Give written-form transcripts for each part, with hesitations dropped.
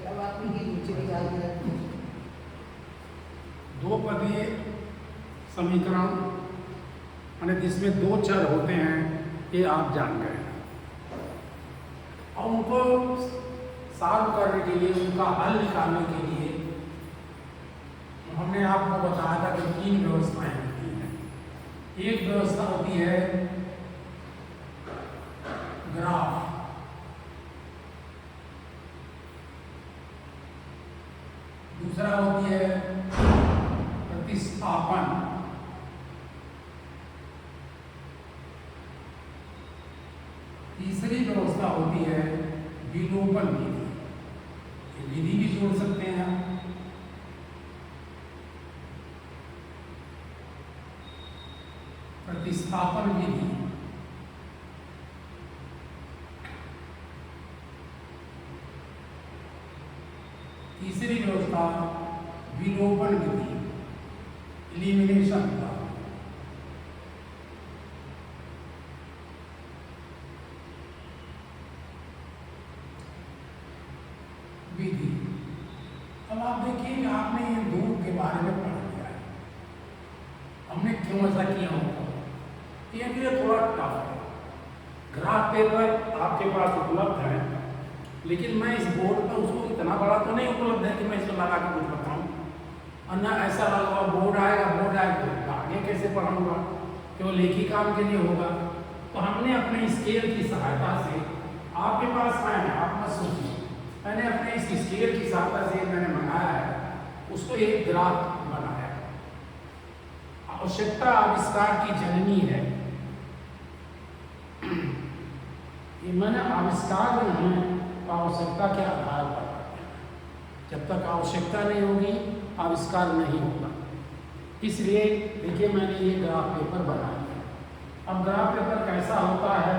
अब आप इनकी नीचे निकाल दिया। दो पदीय समीकरण यानी जिसमें दो चर होते हैं, ये आप जान गए और उनको सॉल्व करने के लिए, उनका हल निकालने के लिए हमने आपको बताया था कि तीन व्यवस्थाएं होती हैं। एक व्यवस्था होती है ग्राफ, दूसरा होती है प्रतिस्थापन, तीसरी व्यवस्था होती है विलोपन विधि। ये विधि भी जोड़ सकते हैं आप। प्रतिस्थापन विधि, तीसरी व्यवस्था विलोपन विधि, एलिमिनेशन का। विधि। अब आप देखिए, आपने ये दो के बारे में पढ़ लिया है। हमने क्यों ऐसा किया होगा? ये थोड़ा टफ है। ग्राफ पेपर आपके पास उपलब्ध है, लेकिन मैं इस बोर्ड पर उसको इतना बड़ा तो नहीं उपलब्ध है कि मैं इसको लगा के कुछ बताऊँ। और ना ऐसा लगा बोर्ड आएगा तो आगे कैसे पढ़ाऊँगा, केवल एक ही काम के लिए होगा। तो हमने अपने स्केल की सहायता से, आपके पास आए हैं, आप मत सोचिए, मैंने अपने इस स्केल की सहायता से मैंने मंगाया है, उसको एक ग्राफ बनाया। आवश्यकता आविष्कार की जननी है। ये मैंने आविष्कार जो है आवश्यकता के आधार पर, जब तक आवश्यकता नहीं होगी आविष्कार नहीं होगा। इसलिए देखिए, मैंने ये ग्राफ पेपर बना लिया। अब ग्राफ पेपर कैसा होता है?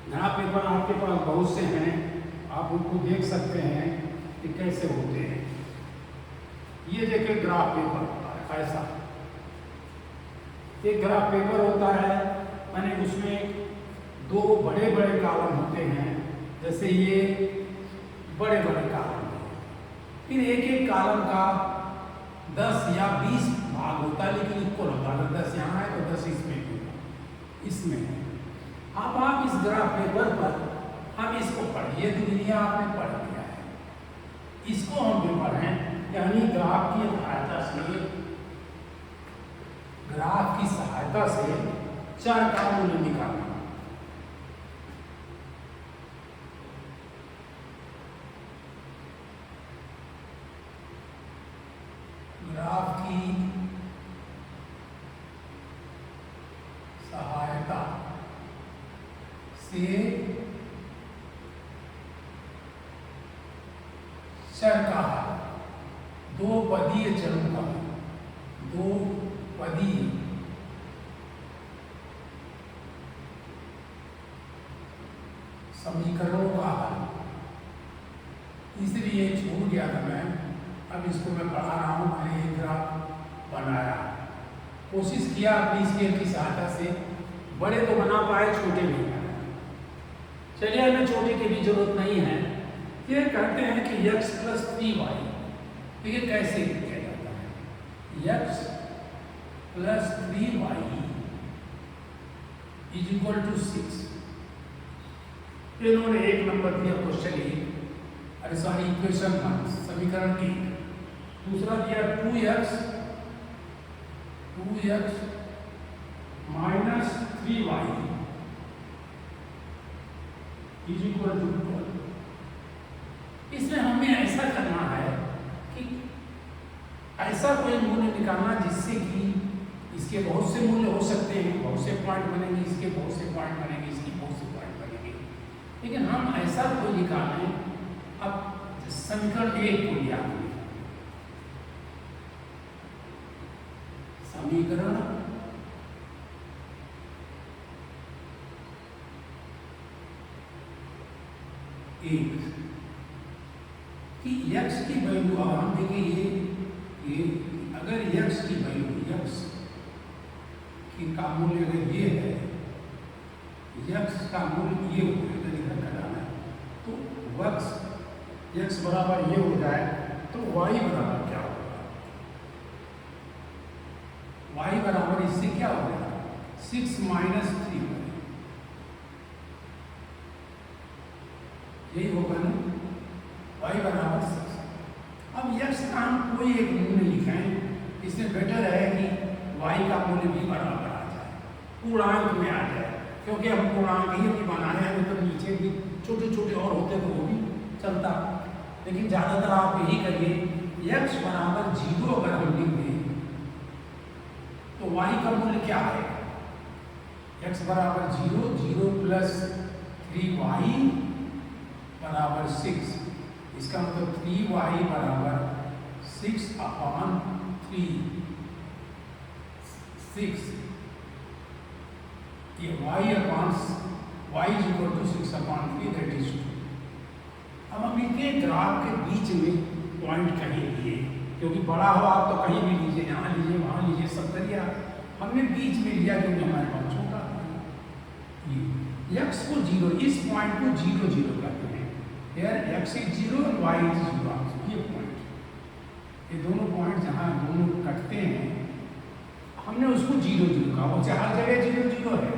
ग्राफ पेपर आपके पास बहुत से हैं, आप उनको देख सकते हैं कि कैसे होते हैं। ये देखिए ग्राफ पेपर होता है ऐसा। एक ग्राफ पेपर होता है, माने उसमें दो बड़े बड़े कॉलम होते हैं, जैसे ये बड़े बड़े कॉलम हैं। फिर एक एक कॉलम का 10 या 20 भाग होता है, लेकिन इक्वल होता है। 10 यहाँ है तो 10 इसमें होगा, इसमें है। अब आप इस ग्राफ पेपर पर हम इसको पढ़िए, दुनिया आपने पढ़ लिया है, इसको हम भी पढ़ें। यानी ग्राफ की सहायता से, ग्राफ की सहायता से चर का मूल्य निकालना। ग्राफ की सहायता से चर का हल, दो पदीय चरों का, दो पदीय समीकरणों का हल। इसलिए छूट गया था मैं, अब इसको मैं पढ़ा रहा हूँ। मैंने एक ग्राफ बनाया, कोशिश किया अपनी स्केल की सहायता से, बड़े तो बना पाए, छोटे नहीं बनाए। चलिए, हमें छोटे की भी जरूरत नहीं है। ये कहते हैं कि x + 3y, तो ये कैसे किया जाता है? x + 3y = 6। इन्होंने एक नंबर दिया क्वेश्चन ए, अरे सॉरी इक्वेशन 1, समीकरण 1। दूसरा दिया 2x - 3y = 12। इसमें हमें ऐसा करना है कि ऐसा कोई मूल्य निकालना जिससे कि इसके बहुत से मूल्य हो सकते हैं, बहुत से पॉइंट बनेंगे, इसके बहुत से पॉइंट बनेंगे, इसकी बहुत से पॉइंट बनेंगे, लेकिन हम ऐसा कोई निकालें। अब समीकरण 1 को लिया, समीकरण 1 कि x की वैल्यू, अब हम देखिए ये अगर x की वैल्यू, x की का मूल्य अगर ये है, x का मूल्य ये होगा, अगर इधर घटाना है तो x x बराबर ये हो जाए तो y बराबर क्या होगा? y बराबर इससे क्या हो गया? 6 माइनस 3, यही होगा ना, y बराबर 6। अब x का हम कोई एक मूल्य लिखें, इससे बेटर है कि y का मूल्य भी बराबर आ जाए, पूर्णांक में आ जाए, क्योंकि हम पूर्णांक ही भी बनाए हैं, तो नीचे भी छोटे छोटे और होते तो वो भी चलता, लेकिन ज़्यादातर आप यही करिए x बराबर 0 अगर हम लिख दें तो y का मूल्य क्या है? x बराबर 0, 0 प्लस 3y बराबर 6, इसका मतलब 3y बराबर 6 अपॉन 3, 6, ये y upon y is equal to 6 upon 3, that is 2। अब हम इनके ग्राफ के बीच में पॉइंट कहीं लिए, क्योंकि बड़ा हो आप तो कहीं भी लीजिए, यहाँ लीजिए वहाँ लीजिए, सब करिए आप, हमने बीच में लिया क्योंकि हमारे पास छोटा ये x को 0, इस पॉइंट को 0 0 करते हैं, here x is 0 and y is 0, ये पॉइंट, ये दोनों पॉइंट जहाँ दोनों कटते हैं हमने उसको 0 0 कहा, वो जहाँ जगह 0 0 है,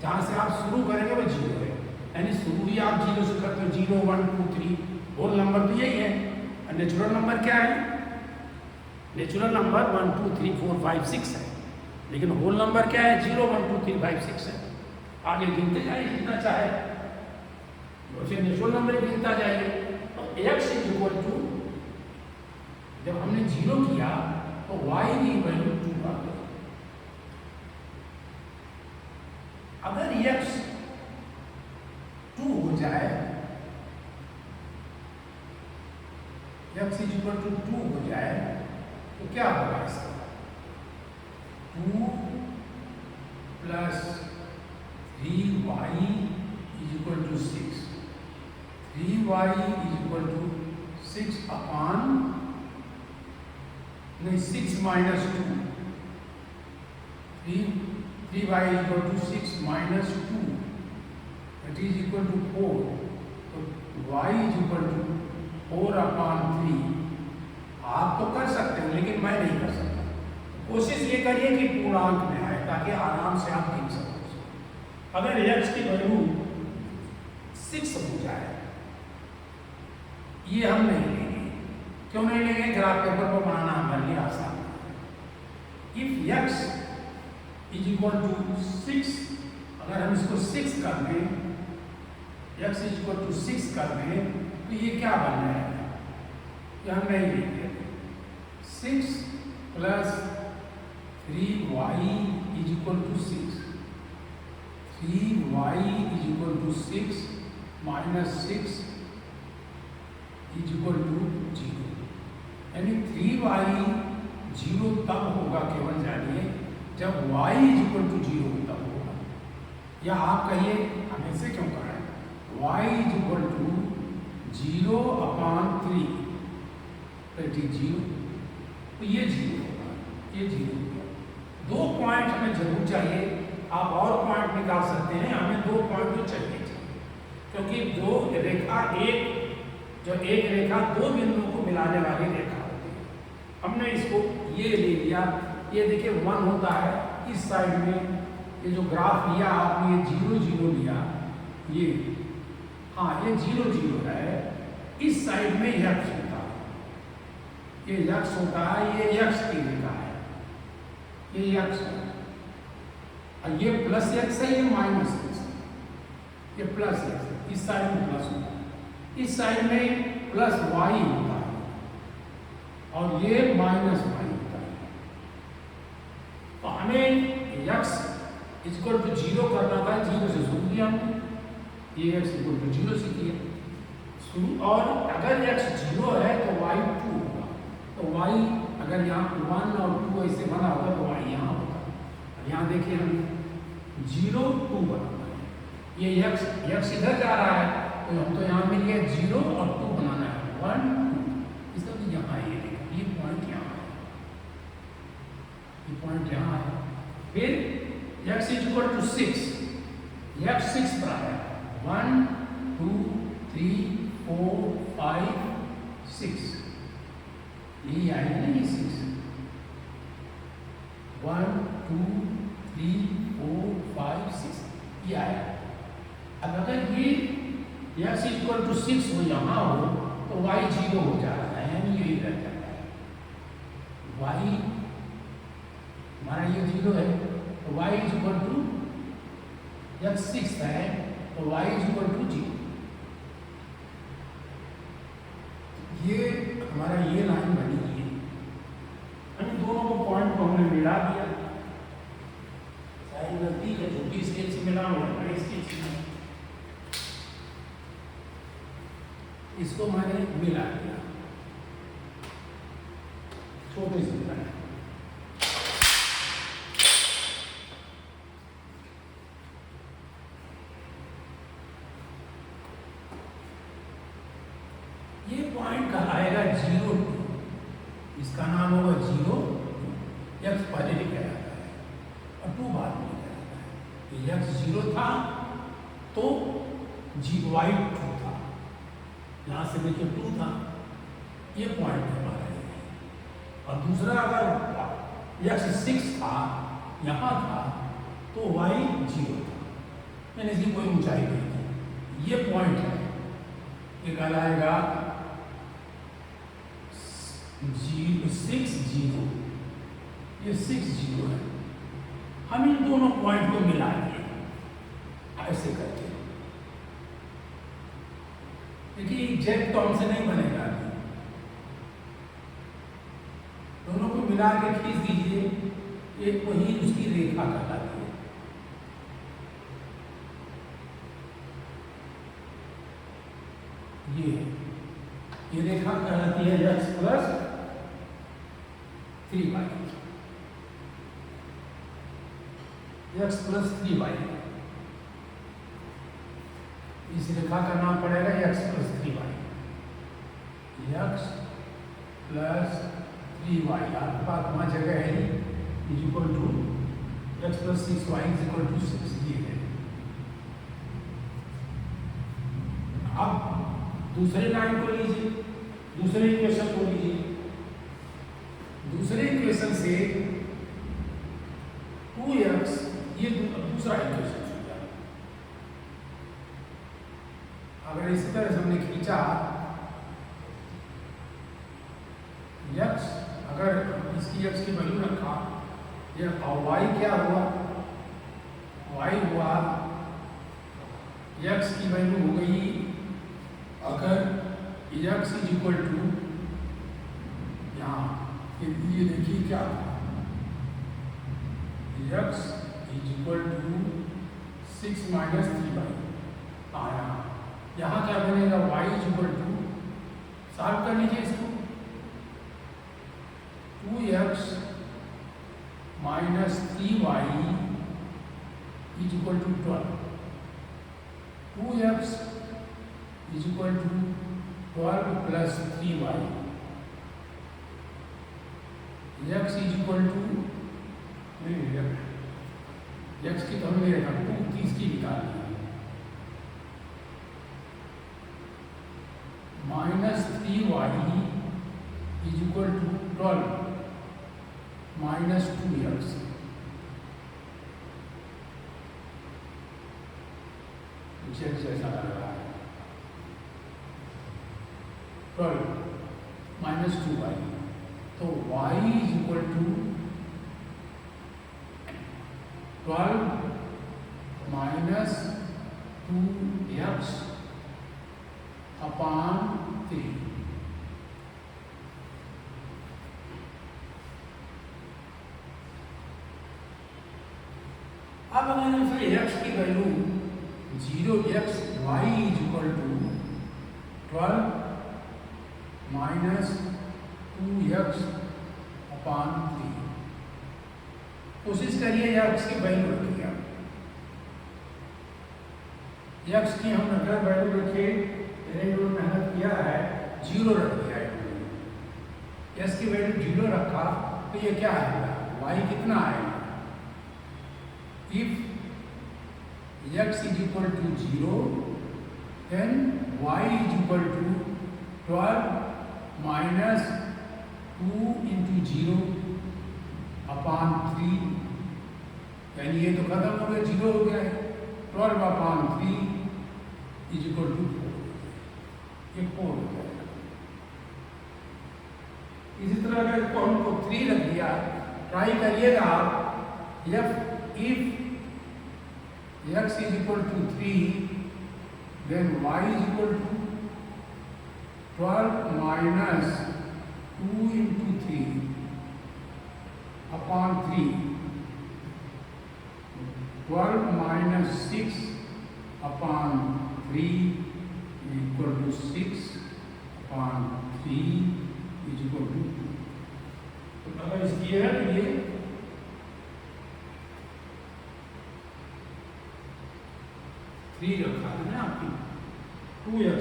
जहाँ से आप शुरू करेंगे वो 0 है, यानी शुरू भी आप 0 से करते हो, 0 1 2 3, होल नंबर तो यही है, और नेचुरल नंबर क्या है? नेचुरल नंबर 1 2 3 4 5 6 है, लेकिन होल नंबर क्या है? 0 1 2 3 5 6 है। आगे गिनते जाइए जितना चाहे, वैसे नेचुरल नंबर गिनता जाइए। तो x इज इक्वल टू, जब हमने 0 किया तो y की वैल्यू 2 आ गई। अगर x 2 हो जाए, x इज इक्वल टू 2 हो जाए तो क्या होगा इसका? 2 plus 3y is equal to 6, 3y is equal to 6 upon, नहीं 6 minus 2, 3y is equal to 6 minus 2, that is equal to 4, तो y is equal to 4 upon 3। आप तो कर सकते हैं लेकिन मैं नहीं कर सकता, कोशिश ये करिए कि पूर्णांक में आए ताकि आराम से आप गिन सको। अगर x की वैल्यू 6 हो जाए, ये हम नहीं लेंगे, क्यों नहीं लेंगे? ग्राफ पेपर को बनाना हमारे लिए आसान है। If x is equal to 6, अगर हम इसको 6 कर दें, x इज इक्वल टू 6 कर दें तो ये क्या बन जाएगा? ये हम नहीं लेंगे। 6 plus 3y is equal to 6, 3y is equal to 6 minus 6 is equal to 0, यानी 3y 0 तब होगा, केवल जानिए जब y इज इक्वल टू 0 तब होगा। या आप कहिए हम ऐसे क्यों कह रहे हैं? y is equal to 0 upon 3, that is 0, तो ये 0 होगा, ये 0 होगा। 2 पॉइंट हमें जरूर चाहिए, आप और पॉइंट निकाल सकते हैं, हमें 2 पॉइंट तो चाहिए, क्योंकि दो रेखा एक रेखा 2 बिंदुओं को मिलाने वाली रेखा होती है। हमने इसको ये ले लिया, ये देखिए 1 होता है, इस साइड में ये जो ग्राफ लिया आपने, ये 0 0 लिया, ये हाँ ये 0 0 है, इस साइड में x होता है, ये x होता है, ये x की रेखा है, ये x है, और ये प्लस x है, ये माइनस x है, ये प्लस x है, इस साइड में प्लस होता है, इस साइड में प्लस y होता है, और ये माइनस y होता है। तो हमें x इक्वल टू 0 करना था, 0 से शुरू किया हमने, ये x इक्वल टू 0 से किया शुरू, और अगर x 0 है तो y 2 होगा, तो y अगर यहाँ 1 और 2 ऐसे बना होगा तो y यहाँ होगा। अब यहाँ देखिए हम 0 2 बनाना है, ये x इधर जा रहा है, तो हम तो यहाँ मिल गया 0 और 2 बनाना है, 1 2, इसका तो यहाँ ये पॉइंट यहाँ है, ये पॉइंट यहाँ है। फिर x is equal to 6, x 6 पर आया, 1 2 3 4 5 6, यही आएगा ना ये 6, 1 2 3 4 5 6 ये आएगा। अब अगर ये x इक्वल टू 6 हो यहाँ हो तो y 0 हो जाता है, यानी यही रह जाता है। y हमारा ये 0 है तो y इक्वल टू, जब 6 है तो y इक्वल टू 0। ये हमारा ये लाइन बनी है, इन दोनों को पॉइंट को हमने मिला दिया। सारी गलती है छोटी स्केल से मिला हुआ बड़ी स्केल से, इसको मैंने मिला दिया छोटे से मिला। ये पॉइंट कहलाएगा 0 2, इसका नाम होगा 0, x पहले लिखा जाता है और 2 बाद में लिखा जाता है। ये x 0 था तो y 2 था, यहाँ से देखिए 2 था, ये पॉइंट हमारा है। और दूसरा अगर x 6 था यहाँ था तो y 0 था, मैंने इसकी कोई ऊंचाई नहीं थी। ये पॉइंट है, ये कहलाएगा 6 0, ये 6 0 है। हम इन दोनों पॉइंट को मिलाएंगे ऐसे करके। देखिए एग्जैक्ट तो हमसे नहीं बनेगा, दोनों को मिला के खींच दीजिए, एक वही उसकी रेखा कहलाती है। ये रेखा कहलाती है x plus 3y, x plus 3y। इस रेखा का नाम पड़ेगा x plus 3y, x plus 3y। आपके पास 5 जगह है, is equal to x plus 6y is equal to 6, ये है। अब दूसरे लाइन को लीजिए, दूसरे इक्वेशन को लीजिए। दूसरे इक्वेशन से 2x, ये दूसरा इक्वेशन हो गया। अगर इसी तरह से हमने खींचा x, अगर इसकी x की वैल्यू रखा, ये और y क्या हुआ, y हुआ x की वैल्यू हो गई, अगर x इज इक्वल टू, यहाँ ये देखिए क्या x is equal to 6 minus 3y आया। यहाँ क्या बनेगा, y is equal to, solve कर लीजिए इसको, 2x minus 3y is equal to 12, 2x is equal to 12 plus 3y, x is equal to, x की तो हमने रखा 2, 30 की निकाल ली, minus 3y is equal to 12 minus 2x। जैसा लग रहा है 12 माइनस 2y, तो y is equal to 12 minus 2x upon 3। अब अगर इसमें x की value 0x, y is equal to 12 minus 2x upon 3। कोशिश करिए x की वैल्यू रखिए, x की हम अगर वैल्यू रखिए, मैंने जो मेहनत किया है 0 रख दिया है, x की वैल्यू 0 रखा तो ये क्या आएगा, y कितना आएगा, if x is equal to 0 then y is equal to 12 -2 into 0 अपान 3, यानी ये तो खत्म हो गया, 0 हो गया है। 12 अपान 3 इज इक्वल टू 4, ये 4 हो जाएगा। इसी तरह अगर इसको हमको 3 रख दिया, ट्राई करिएगा आप, if x is equal to 3, then y is equal to 12 minus 2 into 3 upon 3, 12 minus 6 upon 3 is equal to 6 upon 3 is equal to 2। तो अगर इसकी है तो ये थ्री रखा है ना आपकी, 2x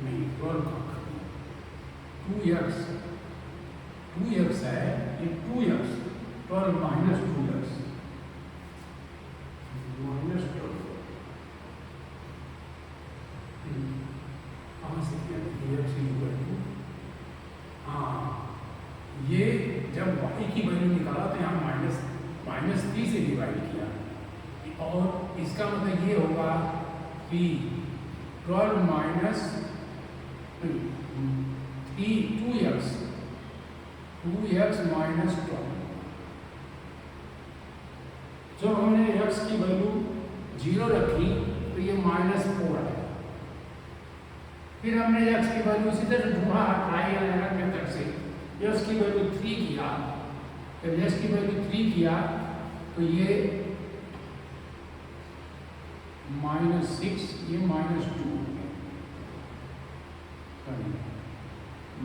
नहीं 12 का 2x है, ये 2x 12 माइनस 2x माइनस 12 कहाँ से किया 2x इक्वल टू, हाँ ये जब y की वैल्यू निकाला तो यहाँ -3 से डिवाइड किया, और इसका मतलब ये होगा कि 12 माइनस 2x माइनस 12। जब हमने x की वैल्यू 0 रखी तो ये -4 है। फिर हमने x की वैल्यू इसी तरह ढूंढा ट्राई एंड एरर मेथड से, x की वैल्यू 3 किया, जब x की वैल्यू 3 किया तो ये -6, ये -2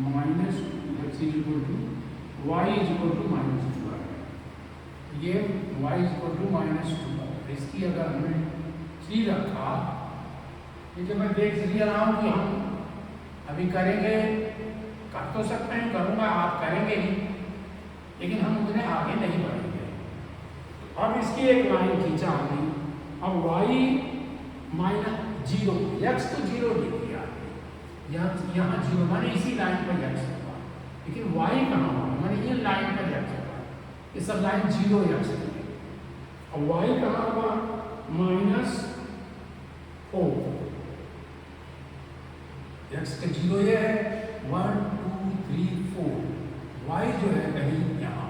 minus x is equal to y is equal to -2 है, ये y इज इक्वल टू -2 है। इसकी अगर हमने 3 रखा, क्योंकि मैं देख रहा हूँ कि हम अभी करेंगे, कर तो सकते हैं, करूँगा, आप करेंगे ही, लेकिन हम उतने आगे नहीं बढ़ेंगे। अब इसकी एक लाइन खींचा हमने, अब y माइनस 0, x तो 0 लिख दिया, यहाँ 0 माने इसी लाइन पर x होगा, लेकिन y कहाँ होगा, माने ये लाइन पर x होगा, ये सब लाइन 0 x है। अब y कहाँ होगा, -4, x का 0 ये है, 1 2 3 4, y जो है कहीं यहाँ,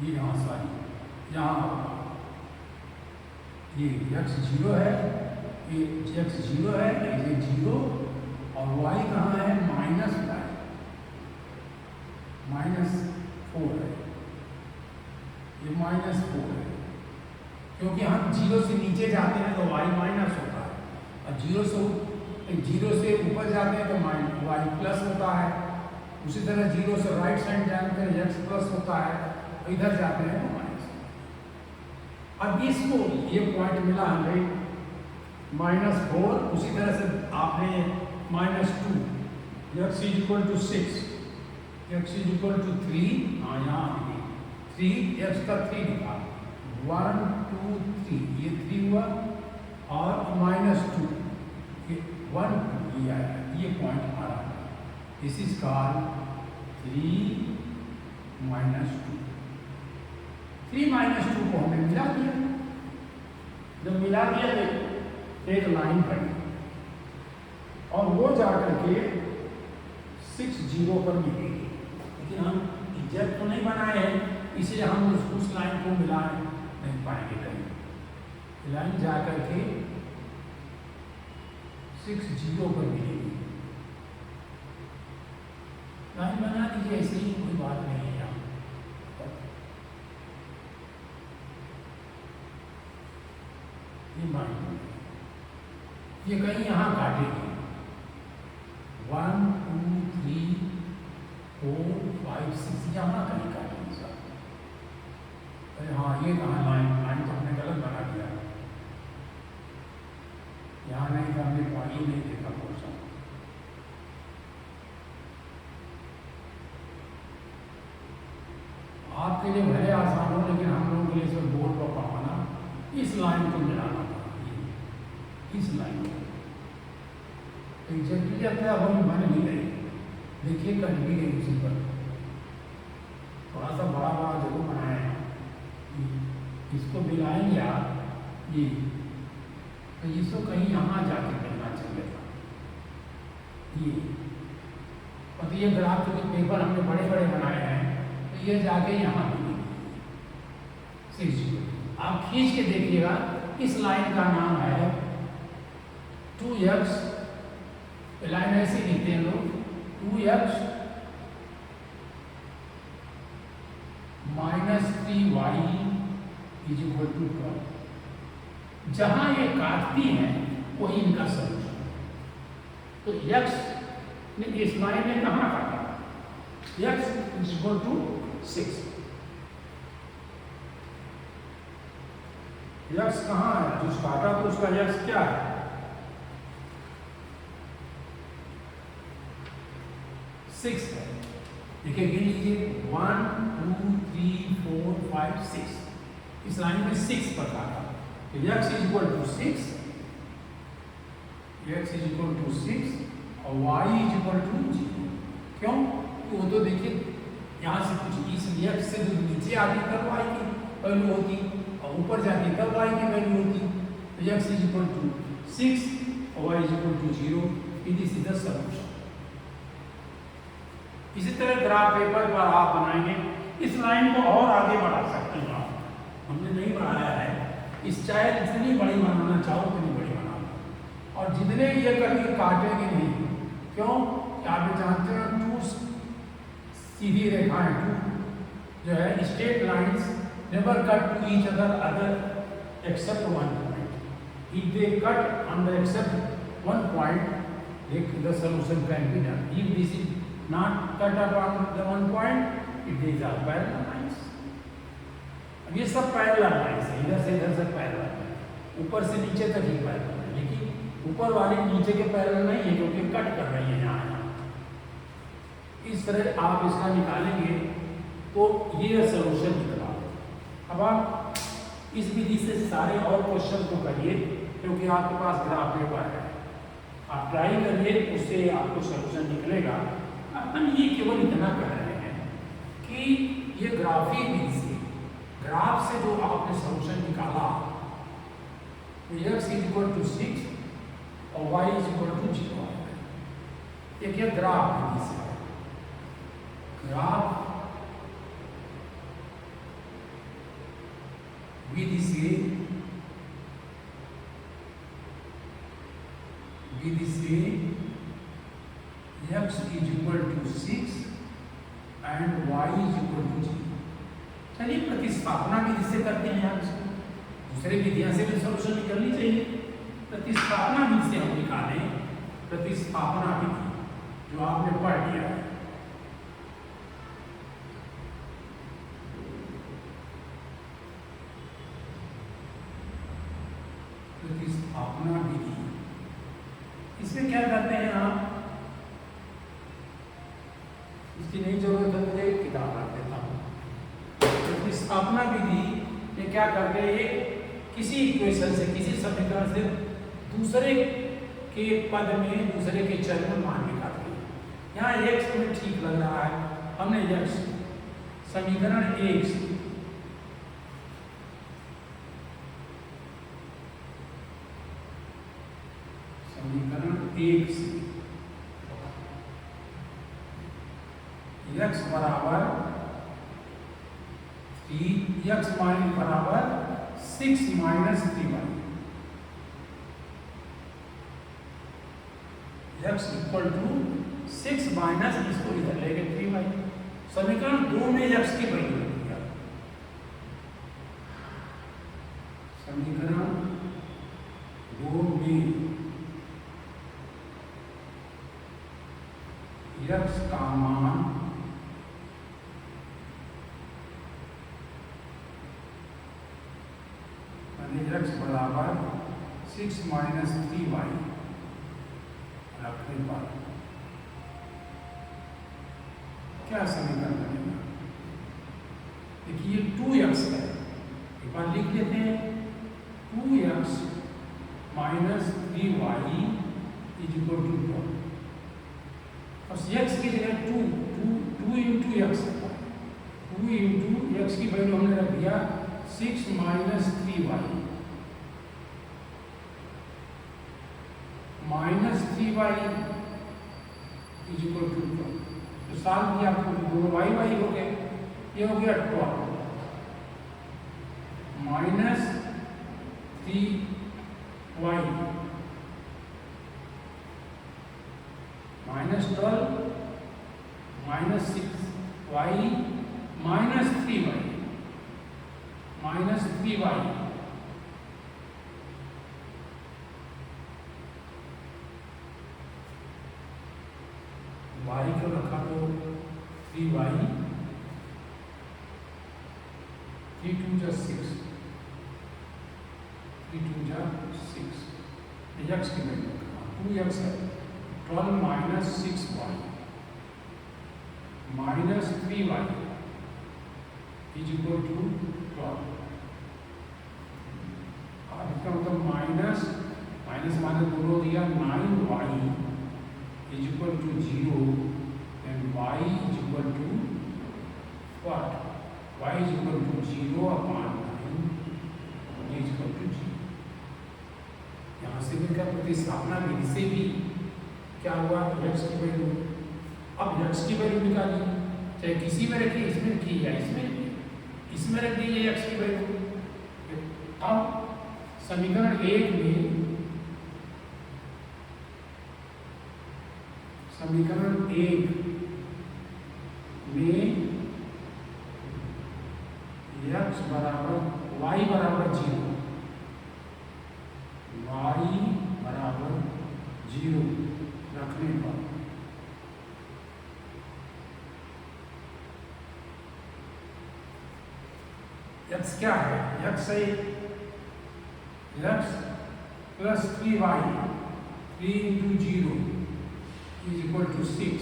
ये यहाँ सारी यहाँ, ये x 0 है, ये x 0 है, ये 0, और y कहाँ है, -4 है, ये -4 है, क्योंकि हम 0 से नीचे जाते हैं तो y माइनस होता है, और 0 से ऊपर जाते हैं तो y प्लस होता है। उसी तरह 0 से राइट साइड जाते हैं x प्लस होता है, और इधर जाते हैं तो माइनस। अब इसको ये पॉइंट मिला हमें -4, उसी तरह से आपने -2, x is equal to 6, x is equal to 3, हाँ यहाँ 3, x का 3 लिखा, 1 2 3, ये 3 हुआ, और -2, ये 1 2 ये आया, ये पॉइंट हमारा, दिस इज कॉल्ड 3 -2। 3 -2 को हमने मिला दिया, जब मिला दिया तो एक लाइन बनी, और वो जाकर के 6 0 पर मिलेगी, लेकिन हम एग्जैक्ट तो नहीं बनाए हैं, इसलिए हम उस लाइन को मिला नहीं पाएंगे कहीं। लाइन जाकर के 6 0 पर मिलेगी, लाइन बना दीजिए, ऐसे ही, कोई बात नहीं है। यहाँ ये माइंड, ये कहीं यहाँ काटेगी, 1 2 3 4 5 6, यहाँ कहीं काटेगी सर। अरे हाँ, ये कहाँ लाइन तो हमने गलत बना दिया, यहाँ नहीं था, हमने पानी नहीं देखा पोर्शन। आपके लिए भले आसान हो, लेकिन हम लोगों के लिए बोर्ड पर पढ़ाना, इस लाइन को मिलाना था। इस लाइन पर। तो एग्जैक्टली अपने आप हम बन नहीं रही, देखिए कट भी गई उसी पर, थोड़ा सा बड़ा बड़ा जरूर बनाया है। इसको मिलाएंगे आप ये, तो इसको कहीं यहाँ जाके करना चाहिए था ये। और ये ग्राफ के जो पेपर हमने बड़े बड़े बनाए हैं, तो ये जाके यहाँ आप खींच के देखिएगा। इस लाइन का नाम है 2x, लाइन ऐसे लिखते हैं लोग, 2x minus 3y is equal to 12। जहां ये काटती हैं वही इनका सॉल्यूशन। तो x ने इस लाइन में कहां काटा, x is equal to 6। x कहाँ है, जिस काटा तो उसका x क्या है, सिक्स है। देखिए गिन लीजिए 1 2 3 4 5 6, इस लाइन में 6 पर काटा, तो x is equal to 6, x is equal to 6 और y इज इक्वल टू 0। क्यों, तो वो तो देखिए यहाँ से कुछ इस x से जो नीचे आती तब y की वैल्यू होती और ऊपर जाती तब y की वैल्यू होती। तो x इज इक्वल टू 6 और y is equal to 0। This is the solution. इसी तरह ग्राफ पेपर पर आप बनाएंगे, इस लाइन को और आगे बढ़ा सकते हैं आप, हमने नहीं बढ़ाया है। इस चाहे जितनी बड़ी बनाना चाहो उतनी बड़ी बना लो, और जितने ये कभी काटेंगे नहीं। क्यों, आप जानते हैं टू सीधी रेखाएं, टू जो है straight lines never cut to each other except one point. If they cut on the except one point, the solution can be done. If this is not cut upon the one point, it is a parallel lines. अब ये सब parallel lines है, इधर से इधर से parallel है, ऊपर से नीचे तक ही पैरेलल है, लेकिन ऊपर वाली नीचे के पैरेलल नहीं है क्योंकि कट कर रही है यहाँ। इस तरह आप इसका निकालेंगे तो ये सोल्यूशन निकला। अब आप इस विधि से सारे और क्वेश्चन को करिए, क्योंकि आपके पास ग्राफ पेपर है, आप ट्राई करिए, उससे आपको सोल्यूशन निकलेगा। हम ये केवल इतना कर रहे हैं कि ये ग्राफी विधि से, ग्राफ से जो आपने सोल्यूशन निकाला, तो x इज इक्वल टू 6 और y इज इक्वल टू 0 है। ये क्या ग्राफ विधि से, ग्राफ विधि से x is equal to 6 and y is equal to 0। चलिए प्रतिस्थापना विधि से करते हैं आप इसको, दूसरे विधियां से भी सोल्यूशन निकलनी चाहिए। प्रतिस्थापना विधि से हम निकालें, प्रतिस्थापना विधि जो आपने पढ़ लिया है। प्रतिस्थापना विधि, इसमें क्या करते हैं आप, इसकी नहीं जरूरत है, मुझे एक किताब रख देता हूँ। प्रतिस्थापना विधि में क्या करते हैं, किसी इक्वेशन से, किसी समीकरण से दूसरे के पद में, दूसरे के चर में मान निकालते हैं। यहाँ x हमें ठीक लग रहा है, हमने x समीकरण 1 से x बराबर 3, x माइनस बराबर 6 minus 3y, x equal to 6 minus, इसको इधर लेके 3y। समीकरण 2 में x की वैल्यू लिखी है, समीकरण 2 में x का मान x बराबर 6 माइनस 3y रखने पर क्या समीकरण बनेगा, देखिए 2x है, एक बार लिख लेते हैं, 2x माइनस इक्वल टू 12। और x की जगह 2 इंटू एक्स, 2 इंटू एक्स की वैल्यू हमने रख दिया 6 minus 3y, minus 3y is equal to 12। तो साल किया आपको दोनों y हो गए, ये हो गया 12 minus 3y minus 12 minus 6y minus 3y minus 3y y को रखा तो 3y, 3 2 जा 6, 3 2 जा 6, x की वैल्यू 2x है, 12 minus 6y minus 3y is equal to 12। और इसका मतलब माइनस माइनस माइनस दोनों दिया 9y is equal to 0 and y is equal to what? y is equal to 0 upon 9 is equal to 0। यहाँ से मिलकर प्रतिस्थापना विधि से भी क्या हुआ, x की वैल्यू, अब x की वैल्यू निकालिए, चाहे किसी में रखिए, इसमें रखिए या इसमें रख दीजिए x की वैल्यू। अब समीकरण 1 में, समीकरण 1 में x बराबर y बराबर 0, y बराबर 0 रखने पर x क्या है, x है x plus 3y, 3 into 0 is equal to 6,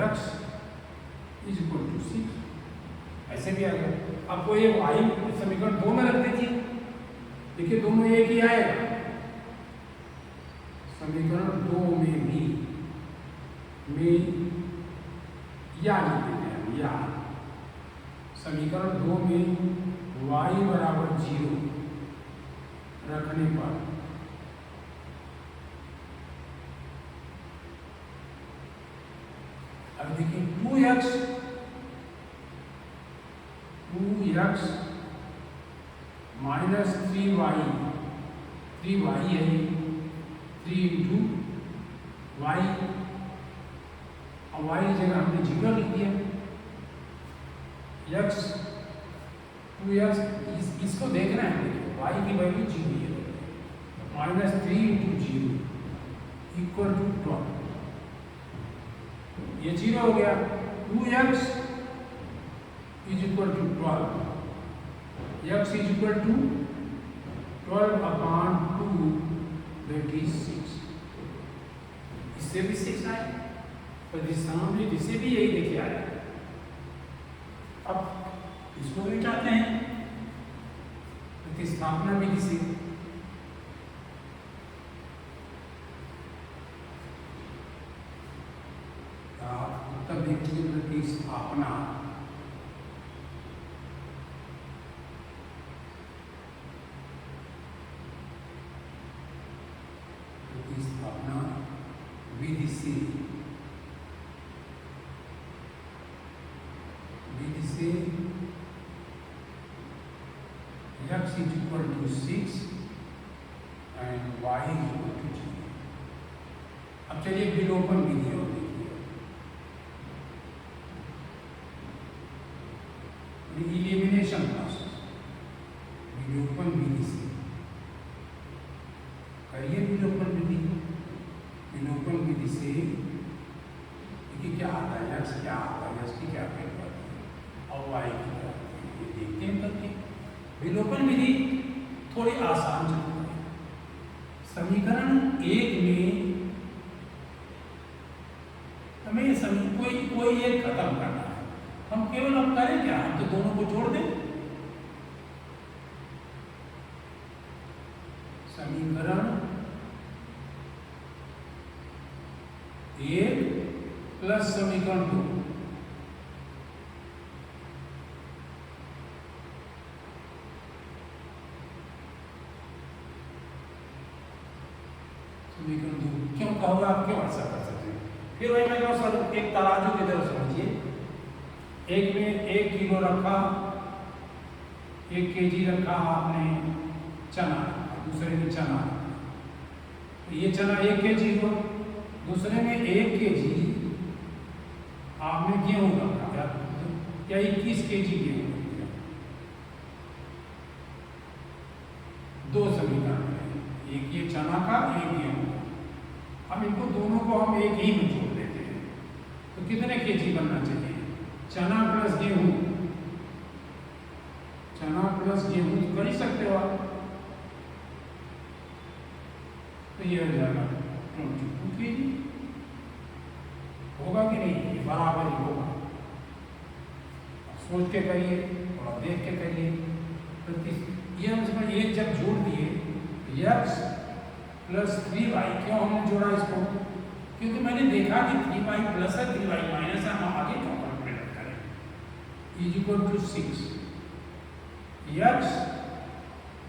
x is equal to 6, ऐसे भी आ गया। आपको ये y समीकरण 2 में रख दीजिए, देखिए दोनों एक ही आएगा। समीकरण 2 में भी या लिख देते हैं, या समीकरण 2 में y बराबर 0 रखने पर अब देखिए 2x माइनस 3y है, 3 इंटू y, और y की जगह हमने 0 लिख दिया, x 2x इसको देख रहे हैं, y की वैल्यू 0 है, माइनस 3 इंटू 0 इक्वल टू 12, ये 0 हो गया। 2x is equal to 12, x is equal to 12 upon 2 that is 6, इससे भी 6 आए, प्रतिस्थापन जिससे भी यही देखिए आया। अब इसको भी चाहते हैं प्रतिस्थापना विधि से, उत्तर देखिए प्रतिस्थापना, प्रतिस्थापना विधि से x is equal to 6 and y is equal to 0। अब चलिए विलोपन विधि और देखिए, इलिमिनेशन प्रोसेस, विलोपन विधि से करिए। विलोपन विधि से देखिए क्या आता है, x क्या आता है, x की क्या वैल्यू आती है और y की क्या, ये देखते हैं करके। विलोपन विधि थोड़ी आसान चलती है। समीकरण 1 में हमें कोई एक खत्म करना है, हम केवल अब करें क्या, हम तो दोनों को जोड़ दें। समीकरण 1 प्लस समीकरण 2, समीकरण 2 क्यों कहोगे आप, क्यों ऐसा कर सकते हैं? फिर वही मैं कहूँ सर, एक तराजू की तरह समझिए, एक में 1 किलो रखा, 1 केजी रखा आपने चना, दूसरे में चना, ये चना 1 केजी हो, दूसरे में 1 केजी आपने गेहूं रखा, या 21 केजी गेहूं, दो समीकरण हैं, एक ये चना का, एक गेहूं का। अब इनको दोनों को हम एक ही में जोड़ देते हैं, तो कितने केजी बनना चाहिए? चना प्लस गेहूं, चना प्लस गेहूं तो कर ही सकते हो आप, तो ये हो जाएगा 22 केजी। होगा कि नहीं? ये बराबर ही होगा। सोच के करिए, थोड़ा देख के करिए। तो ये हम समझ, एक जब जोड़ दिए x प्लस 3y, क्यों हमने जोड़ा इसको? क्योंकि मैंने देखा कि 3y प्लस है, 3y माइनस है, हम आगे क्यों कैलकुलेट करें? Is equal to 6 x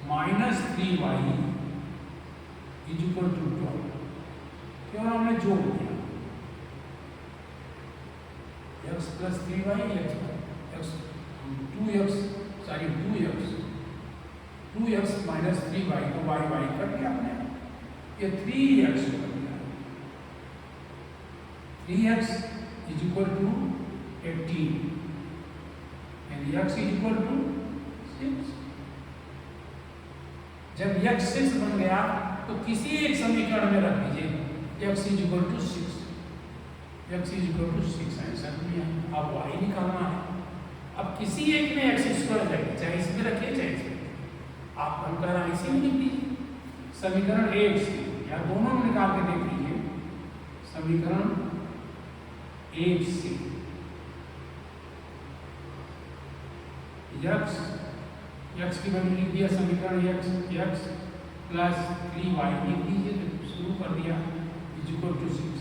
minus 3y is equal to 12, क्यों हमने जोड़ दिया? x plus 3y, x 2x minus 3y को y कर दिया आपने, ये 3x कर दिया। 3x is equal to 18 and x is equal to 6। जब x 6 बन गया तो किसी एक समीकरण में रख दीजिए x is equal to 6, x is equal to 6 answer दिया। अब y निकालना है, अब किसी एक में x स्क्वायर रखिए, चाहे इसमें रखिए चाहे इसमें, आप समीकरण इसी में लिख दीजिए, समीकरण 8 से, या दोनों में निकाल के देख लीजिए, समीकरण 8 से x की वैल्यू लिख दिया, समीकरण x प्लस 3y लिख दीजिए, तो शुरू कर दिया, इज इक्वल टू 6,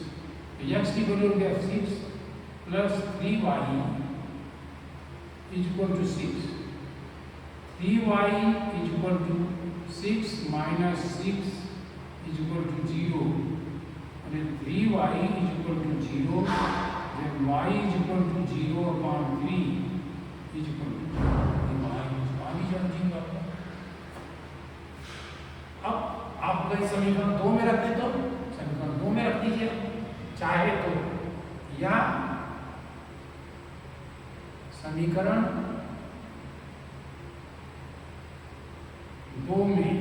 तो x की वैल्यू हो गया 6 plus 3y is equal to 6, 3y is equal to 6 minus 6 is equal to 0, and 3y is equal to 0, then y is equal to 0 upon 3 is equal to अब आप अगर समीकरण 2 में रखते तो समीकरण 2 में रख दीजिए, चाहे तो, या समीकरण 2 में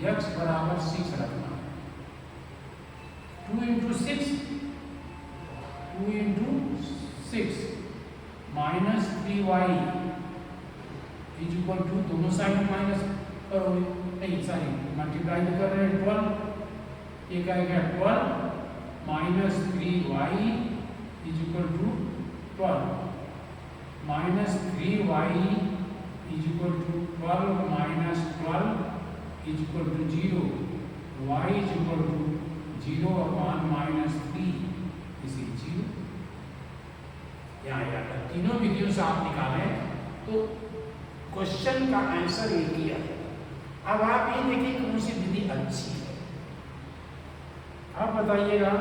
x बराबर 6 रखना, 2 into 6 minus 3y is equal to, दोनों साइड में माइनस करोगे, नहीं सॉरी मल्टीप्लाई कर रहे हैं 12, एक आएगा 12 minus 3y is equal to 12, minus 3y is equal to 12 minus 12 is equal to 0, y is equal to 0 upon minus 3 इसी 0। यहाँ याद है, तीनों विधियों से आप निकालें तो क्वेश्चन का आंसर एक ही है। अब आप ये देखिए कौन सी विधि अच्छी है, आप बताइएगा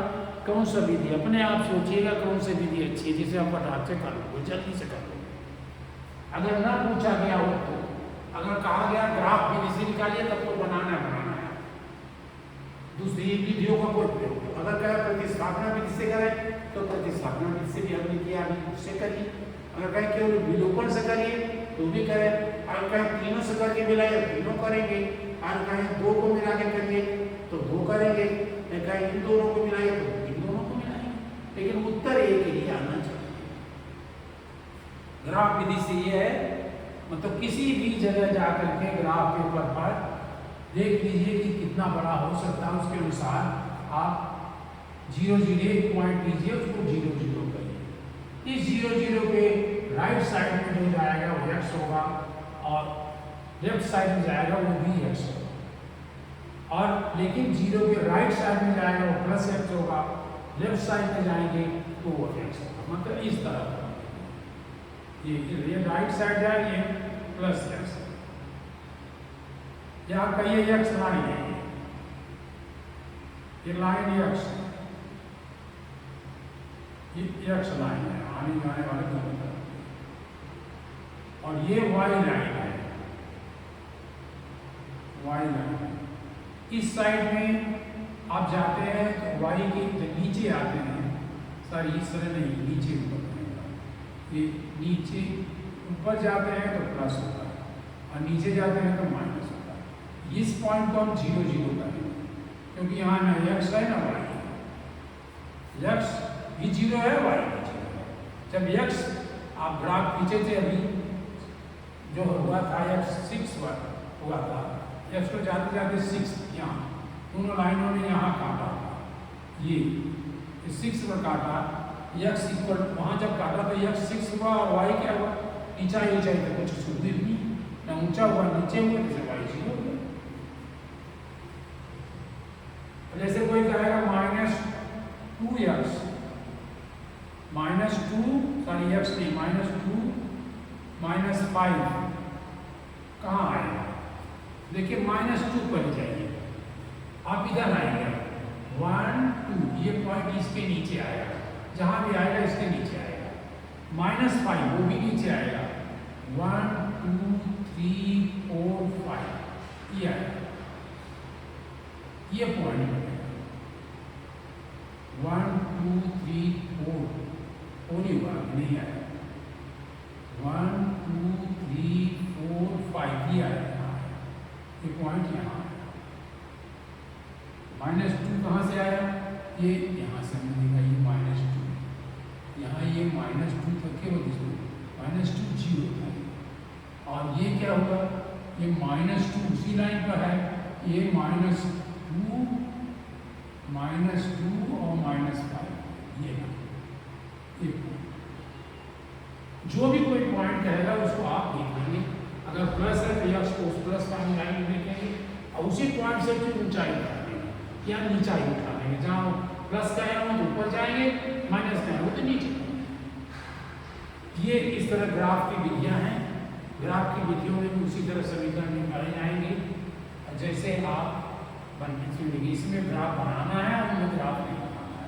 कौन सा विधि, अपने आप सोचिएगा कौन सी विधि अच्छी है, जिसे आप फटाक से कर लो, जल्दी से कर लो। अगर ना पूछा गया हो तो, अगर कहा गया ग्राफ विधि से निकालिए तब तो बनाना है, दूसरी विधियों का कोई प्रयोग, अगर कहे प्रतिस्थापना विधि से करें तो प्रतिस्थापना विधि से भी हमने किया, अभी उससे करिए, अगर कहें केवल विलोपन से करिए तो भी करें, अगर कहें तीनों से करके मिलाइए तीनों करेंगे, अगर कहें 2 को मिला के करिए तो 2 करेंगे, कहें इन दोनों को मिलाइए तो इन दोनों को मिलाएंगे, लेकिन उत्तर एक ही आना चाहिए। ग्राफ विधि से ये है, मतलब किसी भी जगह जाकर के ग्राफ पेपर पर देख लीजिए कि कितना बड़ा हो सकता है, उसके अनुसार आप 0 0 एक पॉइंट लीजिए, उसको 0 0 करिए, इस 0 0 के राइट साइड में जो जाएगा वो x होगा और लेफ्ट साइड में जाएगा वो भी x होगा। और लेकिन जीरो के राइट साइड में जाएगा वो प्लस एक्स होगा, लेफ्ट साइड में जाएंगे तो वो एक्स होगा। मतलब इस तरह ये राइट साइड जाए ये प्लस एक्स, यहाँ कहिए एक्स लाइन है, ये लाइन एक्स, ये एक्स लाइन है आने जाने वाले दोनों तरफ, और ये वाई लाइन है, वाई लाइन है। इस साइड में आप जाते हैं तो वाई के नीचे आते हैं, सॉरी इस तरह नहीं, नीचे ऊपर, ये नीचे ऊपर जाते हैं तो प्लस होता है और नीचे जाते हैं तो माइनस होता है। इस पॉइंट को हम 0 0 करेंगे क्योंकि यहाँ ना एक्स है ना वाई है, एक्स भी 0 है, वाई भी 0 है। जब एक्स आप ग्राफ पीछे थे अभी जो हुआ था एक्स 6 हुआ था, एक्स को जाते जाते 6 यहाँ दोनों लाइनों ने यहाँ काटा, ये 6 पर काटा, एक्स इक्वल वहाँ जब काटा तो एक्स 6 हुआ और वाई क्या हुआ, नीचा ही ऊंचाई तो कुछ सुधि नहीं ना, ऊंचा हुआ नीचे हुआ जैसे वाई 0 हो गया। जैसे कोई कहेगा -2x -2 सॉरी एक्स नहीं -2 -5 कहाँ आएगा, देखिए -2 पर जाइए, आप इधर आएंगे 1 2, ये पॉइंट इसके नीचे आएगा, जहां भी आएगा इसके नीचे आएगा, -5 वो भी नीचे आएगा, 1 2 3 4 5 ये आएगा, ये पॉइंट बनेगा 1 2 3 4 नहीं हुआ, नहीं आएगा, 1 2 3 4 5 ये आएगा, ये पॉइंट यहाँ -2 कहाँ से आया, ये यहाँ से मिलेगा, ये -2 यहाँ, ये -2 तक के -2 0 था, और ये क्या हुआ, ये -2 उसी लाइन पर है, ये -2 और -5 ये जो भी कोई पॉइंट कहेगा उसको आप देखेंगे, अगर प्लस है तो यक्स को उस प्लस का लाइन देखेंगे और उसी पॉइंट से फिर ऊंचाई उठाएंगे या नीचाई उठाएंगे, जहाँ प्लस का है वो ऊपर जाएंगे, माइनस का है वो तो नीचे। ये इस तरह ग्राफ की विधियां हैं, ग्राफ की विधियों में भी उसी तरह समीकरण निकाले जाएंगे। जैसे आप बनती इसमें ग्राफ बनाना है और उनमें ग्राफ नहीं बनाना है,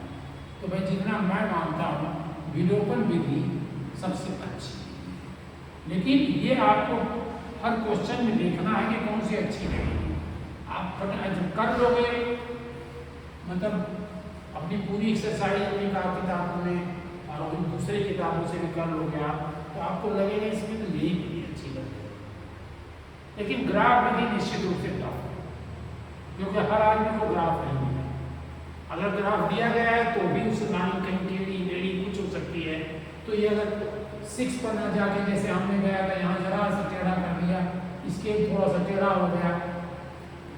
तो भाई जितना मैं मानता हूँ विलोपन विधि सबसे अच्छी, लेकिन ये आपको हर क्वेश्चन में देखना है कि कौन सी अच्छी लगेगी। आप जब कर लोगे, मतलब अपनी पूरी एक्सरसाइज अपनी किताबों में और उन दूसरे किताबों से भी कर लोगे आप, तो आपको लगेगा इसमें तो यही विधि अच्छी लगेगी। लेकिन ग्राफ विधि निश्चित रूप से टफ है, क्योंकि हर आदमी को ग्राफ नहीं है। अगर ग्राफ दिया गया है तो भी उस लाइन कहीं टेढ़ी मेढ़ी कुछ हो सकती है, तो ये अगर 6 पर ना जाके जैसे हमने गया था यहाँ जरा सा टेढ़ा कर दिया, स्केल थोड़ा सा टेढ़ा हो गया,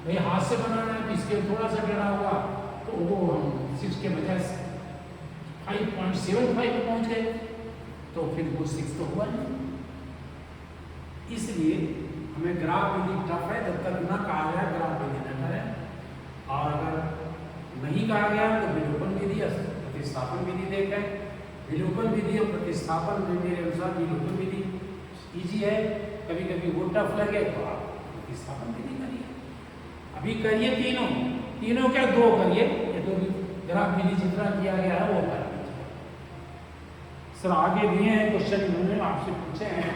भाई हाथ से बनाना है तो स्केल थोड़ा सा टेढ़ा हुआ तो वो हम 6 के बजाय 5.75 पे पहुँच गए, तो फिर वो 6 तो हुआ नहीं। इसलिए हमें ग्राफ विधि टफ है, जब तक ना कहा गया ग्राफ विधि न करें, और अगर नहीं कहा गया तो विलोपन विधि प्रतिस्थापन विधि देखें। विलोपन विधि और प्रतिस्थापन में मेरे अनुसार विलोपन विधि इजी है, कभी कभी वो टफ लगे तो आप प्रतिस्थापन विधि करिए। अभी करिए तीनों क्या 2 करिए, ये तो ग्राफ विधि जितना किया गया है वो कर लीजिए। सर आगे दिए हैं क्वेश्चन, इन्होंने आपसे पूछे हैं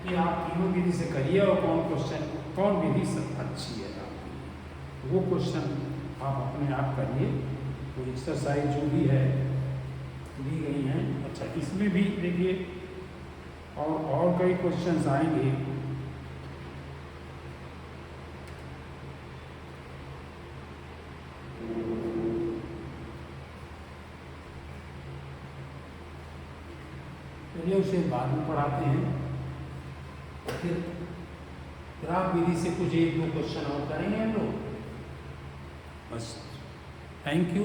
कि आप तीनों विधि से करिए और कौन विधि सब अच्छी है आपकी, वो क्वेश्चन आप अपने आप करिए। तो एक्सरसाइज जो भी है दी गई हैं, अच्छा इसमें भी देखिए और कई क्वेश्चंस आएंगे। चलिए उसे बाद में पढ़ाते हैं, फिर ग्राफ विधि से कुछ 1-2 क्वेश्चन और करेंगे हम लोग बस। Thank you.